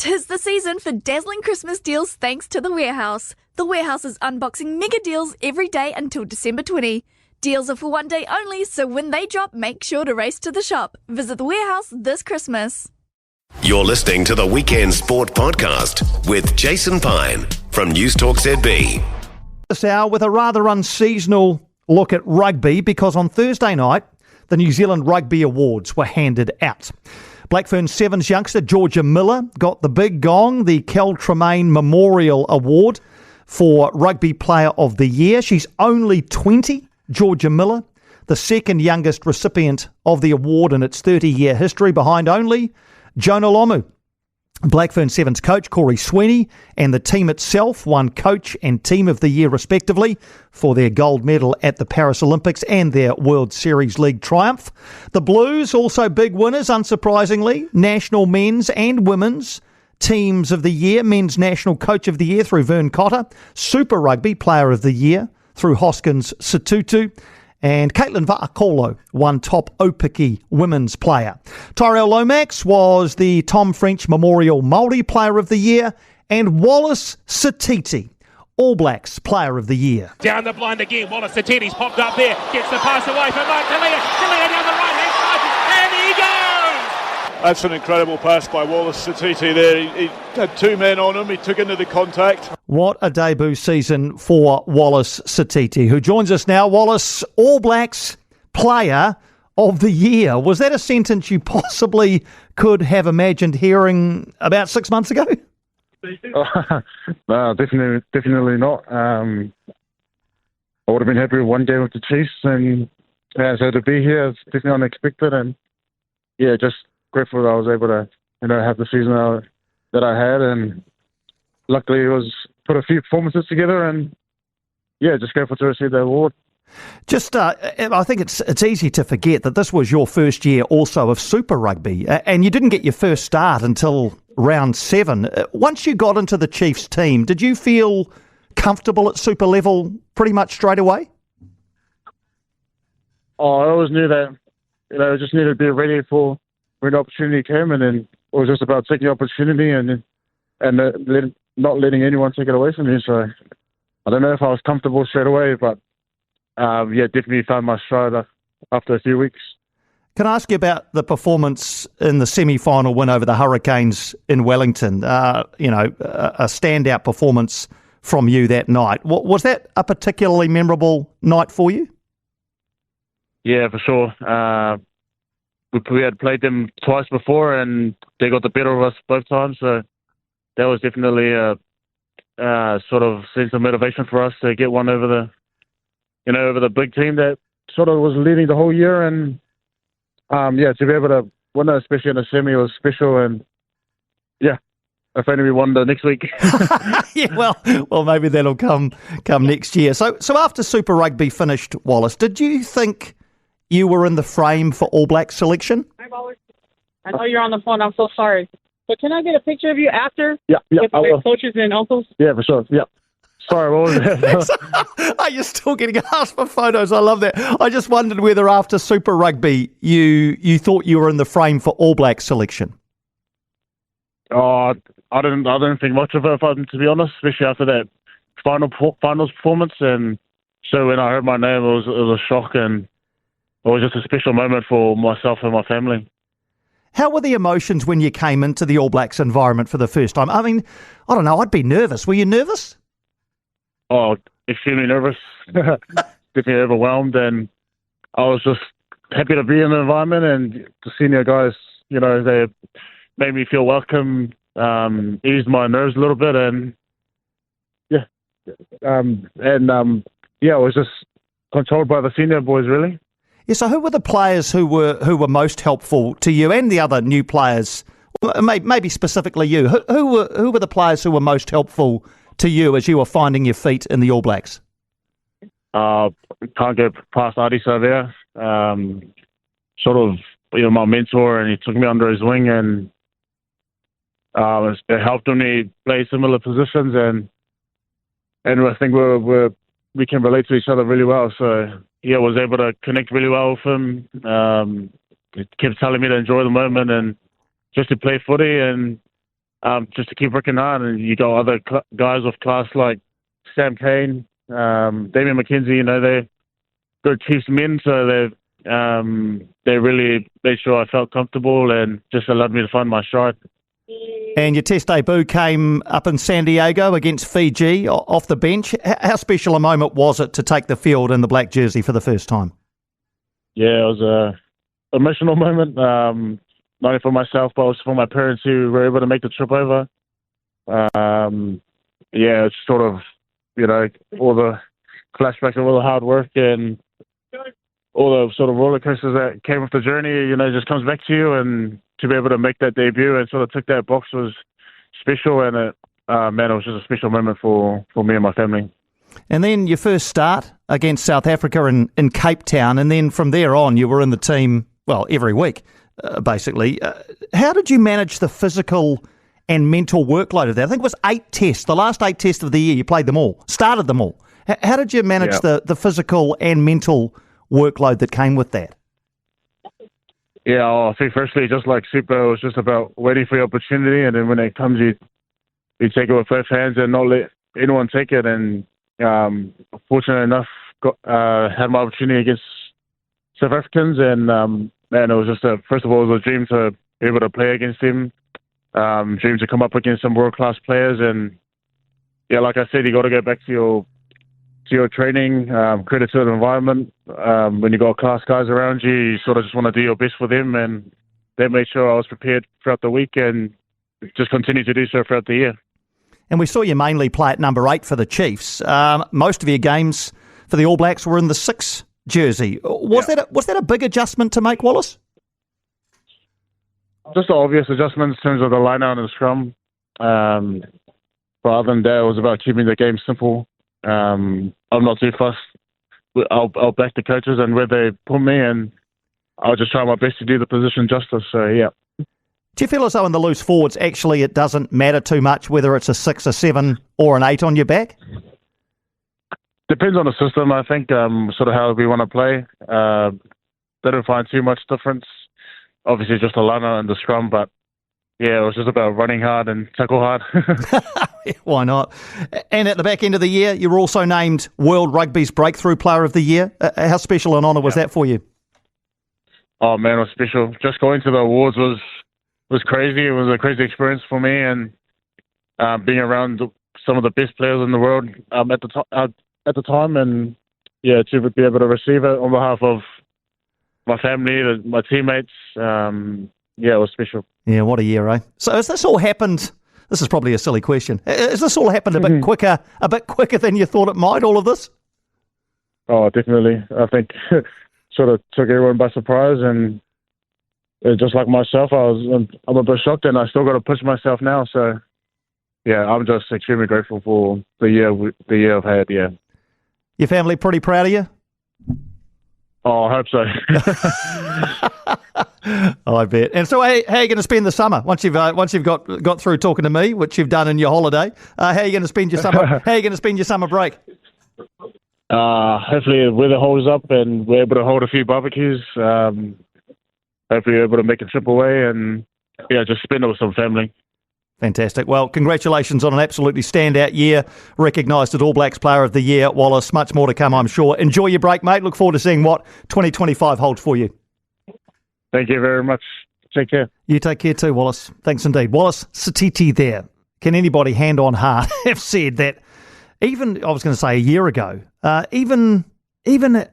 'Tis the season for dazzling Christmas deals thanks to The Warehouse. The Warehouse is unboxing mega deals every day until December 20. Deals are for one day only, so when they drop, make sure to race to the shop. Visit The Warehouse this Christmas. You're listening to the Weekend Sport Podcast with Jason Pine from News Talk ZB. This hour with a rather unseasonal look at rugby, because on Thursday night, the New Zealand Rugby Awards were handed out. Blackfern Sevens youngster Georgia Miller got the big gong, the Kel Tremaine Memorial Award for Rugby Player of the Year. She's only 20, Georgia Miller, the second youngest recipient of the award in its 30-year history, behind only Jonah Lomu. Blackfern Sevens coach Corey Sweeney and the team itself won Coach and Team of the Year respectively for their gold medal at the Paris Olympics and their World Series League triumph. The Blues also big winners, unsurprisingly. National Men's and Women's Teams of the Year, Men's National Coach of the Year through Vern Cotter, Super Rugby Player of the Year through Hoskins Situtu, and Caitlin Va'akolo won Top Opiki Women's Player. Tyrell Lomax was the Tom French Memorial Māori Player of the Year, and Wallace Sititi, All Blacks Player of the Year. Down the blind again, Wallace Sititi's popped up there, gets the pass away from Mark Talia down the right-hand side, and he goes! That's an incredible pass by Wallace Sititi there. He had two men on him, he took into the contact. What a debut season for Wallace Sititi, who joins us now. Wallace, All Blacks Player of the Year. Was that a sentence you possibly could have imagined hearing about 6 months ago? No, definitely not. I would have been happy with one game with the Chiefs, and so to be here is definitely unexpected, and just grateful that I was able to have the season that I had, and luckily it was put a few performances together, and just grateful to receive the award. Just, I think it's easy to forget that this was your first year also of Super Rugby, and you didn't get your first start until round 7. Once you got into the Chiefs team, did you feel comfortable at Super level pretty much straight away? Oh, I always knew that, I just needed to be ready for when the opportunity came, and then it was just about taking the opportunity and not letting anyone take it away from me. So I don't know if I was comfortable straight away, but definitely found my stride after a few weeks. Can I ask you about the performance in the semi-final win over the Hurricanes in Wellington? A standout performance from you that night. Was that a particularly memorable night for you? Yeah, for sure. We had played them twice before, and they got the better of us both times. So that was definitely a sort of sense of motivation for us to get one over the big team that sort of was leading the whole year. And to be able to win it, especially in the semi, was special. And if only we won the next week. well, maybe that'll come next year. So after Super Rugby finished, Wallace, did you think you were in the frame for All Black selection? Hi, Wallace. I know you're on the phone. I'm so sorry. But can I get a picture of you after? Yeah. With coaches and uncles? Yeah, for sure. Yeah. Sorry, what was that? Are you still getting asked for photos? I love that. I just wondered whether after Super Rugby you thought you were in the frame for All Black selection. Oh, I didn't think much of it, to be honest, especially after that finals performance. And so when I heard my name, it was a shock, and it was just a special moment for myself and my family. How were the emotions when you came into the All Blacks environment for the first time? I mean, I don't know, I'd be nervous. Were you nervous? Oh, extremely nervous. Definitely overwhelmed, and I was just happy to be in the environment, and the senior guys, they made me feel welcome, eased my nerves a little bit, and I was just controlled by the senior boys, really. Yeah, so who were the players who were most helpful to you and the other new players? Maybe specifically you. Who were the players who were most helpful to you as you were finding your feet in the All Blacks? Can't go past Adi Savea. Sort of, my mentor, and he took me under his wing, and it helped me play similar positions, and I think we can relate to each other really well. So I was able to connect really well with him. He kept telling me to enjoy the moment and just to play footy, and just to keep working hard. And you got other guys of class like Sam Kane, Damien McKenzie. They're good Chiefs men, so they really made sure I felt comfortable and just allowed me to find my stride. And your Test debut came up in San Diego against Fiji off the bench. How special a moment was it to take the field in the black jersey for the first time? Yeah, it was a emotional moment, not only for myself, but also for my parents who were able to make the trip over. It's sort of, all the flashbacks of all the hard work and all the sort of roller coasters that came with the journey, just comes back to you. And to be able to make that debut and sort of tick that box was special. And it was just a special moment for me and my family. And then your first start against South Africa in Cape Town, and then from there on you were in the team, every week, basically. How did you manage the physical and mental workload of that? I think it was 8 tests. The last 8 tests of the year, you played them all, started them all. How did you manage the physical and mental workload that came with that? Yeah, I think firstly, just like Super, it was just about waiting for your opportunity, and then when it comes, you take it with both hands and not let anyone take it. And fortunate enough, had my opportunity against South Africans, and it was just first of all, it was a dream to be able to play against them. Dream to come up against some world-class players, and like I said, you got to go back to your training, credit to the environment. When you got class guys around you, you sort of just want to do your best for them, and they made sure I was prepared throughout the week and just continue to do so throughout the year. And we saw you mainly play at number 8 for the Chiefs. Most of your games for the All Blacks were in the 6 jersey. Was that a big adjustment to make, Wallace? Just the obvious adjustments in terms of the line-out and the scrum. But other than that, it was about keeping the game simple. I'm not too fussed. I'll back the coaches and where they put me, and I'll just try my best to do the position justice. So, yeah. Do you feel as though in the loose forwards, actually, it doesn't matter too much whether it's a 6, a 7 or an 8 on your back? Depends on the system, I think, sort of how we want to play. They don't find too much difference. Obviously, just a liner and the scrum, but yeah, it was just about running hard and tackle hard. Why not? And at the back end of the year, you were also named World Rugby's Breakthrough Player of the Year. How special an honour was that for you? Oh, man, it was special. Just going to the awards was crazy. It was a crazy experience for me, and being around some of the best players in the world at the time, and to be able to receive it on behalf of my family, my teammates, it was special. Yeah, what a year, eh? So has this all happened? This is probably a silly question. Has this all happened a bit quicker than you thought it might, all of this? Oh, definitely. I think sort of took everyone by surprise, and just like myself, I'm a bit shocked, and I still got to push myself now. So, I'm just extremely grateful for the year I've had. Yeah. Your family pretty proud of you? Oh, I hope so. I bet. And so, how are you going to spend the summer once you've got through talking to me, which you've done in your holiday? How are you going to spend your summer? How are you going to spend your summer break? Hopefully, the weather holds up and we're able to hold a few barbecues. Hopefully, we're able to make a trip away and just spend it with some family. Fantastic. Well, congratulations on an absolutely standout year. Recognised as All Blacks Player of the Year, Wallace. Much more to come, I'm sure. Enjoy your break, mate. Look forward to seeing what 2025 holds for you. Thank you very much. Take care. You take care too, Wallace. Thanks indeed. Wallace Sititi there. Can anybody hand on heart have said that even, I was going to say a year ago, even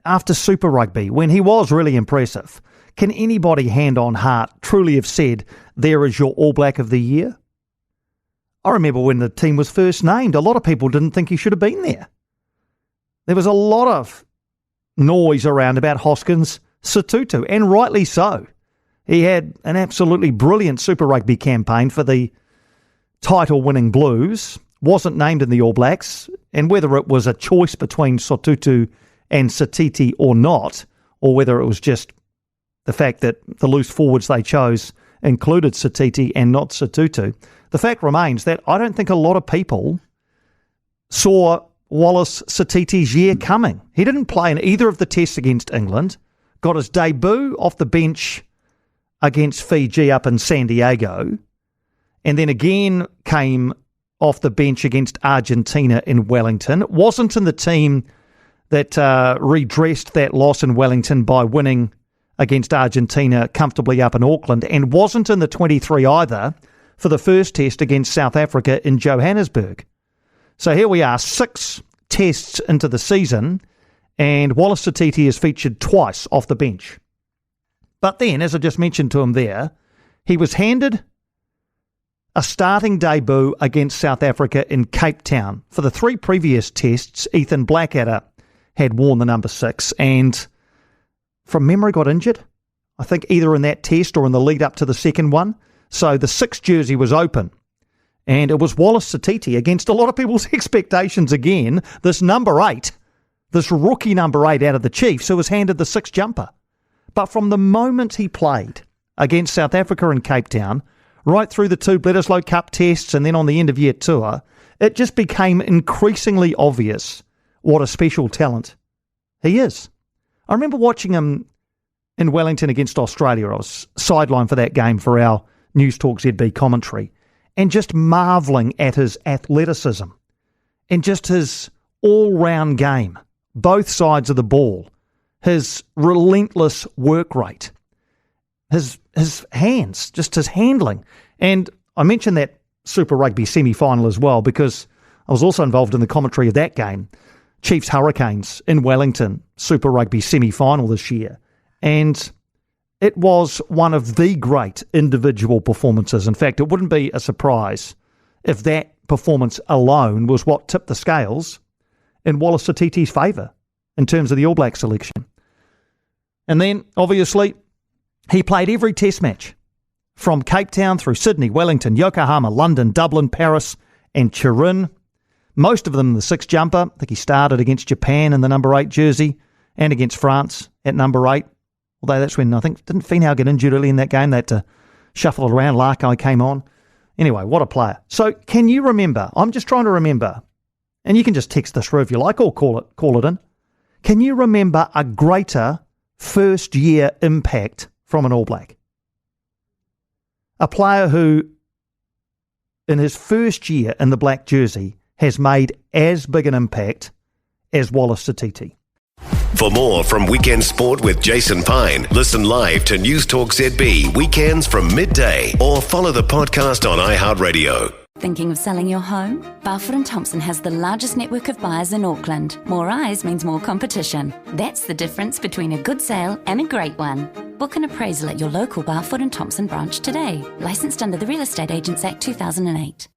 after Super Rugby, when he was really impressive, can anybody hand on heart truly have said, there is your All Black of the Year? I remember when the team was first named, a lot of people didn't think he should have been there. There was a lot of noise around about Hoskins Sititi, and rightly so. He had an absolutely brilliant Super Rugby campaign for the title-winning Blues, wasn't named in the All Blacks, and whether it was a choice between Sititi and Sititi or not, or whether it was just the fact that the loose forwards they chose included Sititi and not Sititi, the fact remains that I don't think a lot of people saw Wallace Sititi's year coming. He didn't play in either of the tests against England, got his debut off the bench against Fiji up in San Diego, and then again came off the bench against Argentina in Wellington. Wasn't in the team that redressed that loss in Wellington by winning against Argentina comfortably up in Auckland, and wasn't in the 23 either for the first test against South Africa in Johannesburg. So here we are, 6 tests into the season, and Wallace Sititi is featured twice off the bench. But then, as I just mentioned to him there, he was handed a starting debut against South Africa in Cape Town. For the 3 previous tests, Ethan Blackadder had worn the number 6 and from memory got injured. I think either in that test or in the lead up to the second one. So the 6 jersey was open. And it was Wallace Sititi against a lot of people's expectations again. This number 8, this rookie number 8 out of the Chiefs, who was handed the 6 jumper. But from the moment he played against South Africa in Cape Town, right through the 2 Bledisloe Cup tests and then on the end of year tour, it just became increasingly obvious what a special talent he is. I remember watching him in Wellington against Australia. I was sidelined for that game for our News Talk ZB commentary, and just marvelling at his athleticism and just his all-round game, both sides of the ball, his relentless work rate, his hands, just his handling. And I mentioned that Super Rugby semi-final as well because I was also involved in the commentary of that game. Chiefs Hurricanes in Wellington, Super Rugby semi-final this year. And it was one of the great individual performances. In fact, it wouldn't be a surprise if that performance alone was what tipped the scales in Wallace Sititi's favour in terms of the All Black selection. And then, obviously, he played every test match from Cape Town through Sydney, Wellington, Yokohama, London, Dublin, Paris and Turin. Most of them in the 6 jumper. I think he started against Japan in the number 8 jersey and against France at number 8. Although that's when, I think, didn't Finau get injured early in that game? They had to shuffle it around. Larkai came on. Anyway, what a player. So can you remember, I'm just trying to remember, and you can just text this through if you like or call it in. Can you remember a greater first year impact from an All Black? A player who, in his first year in the black jersey, has made as big an impact as Wallace Sititi. For more from Weekend Sport with Jason Pine, listen live to News Talk ZB weekends from midday or follow the podcast on iHeartRadio. Thinking of selling your home? Balfour & Thompson has the largest network of buyers in Auckland. More eyes means more competition. That's the difference between a good sale and a great one. Book an appraisal at your local Balfour & Thompson branch today. Licensed under the Real Estate Agents Act 2008.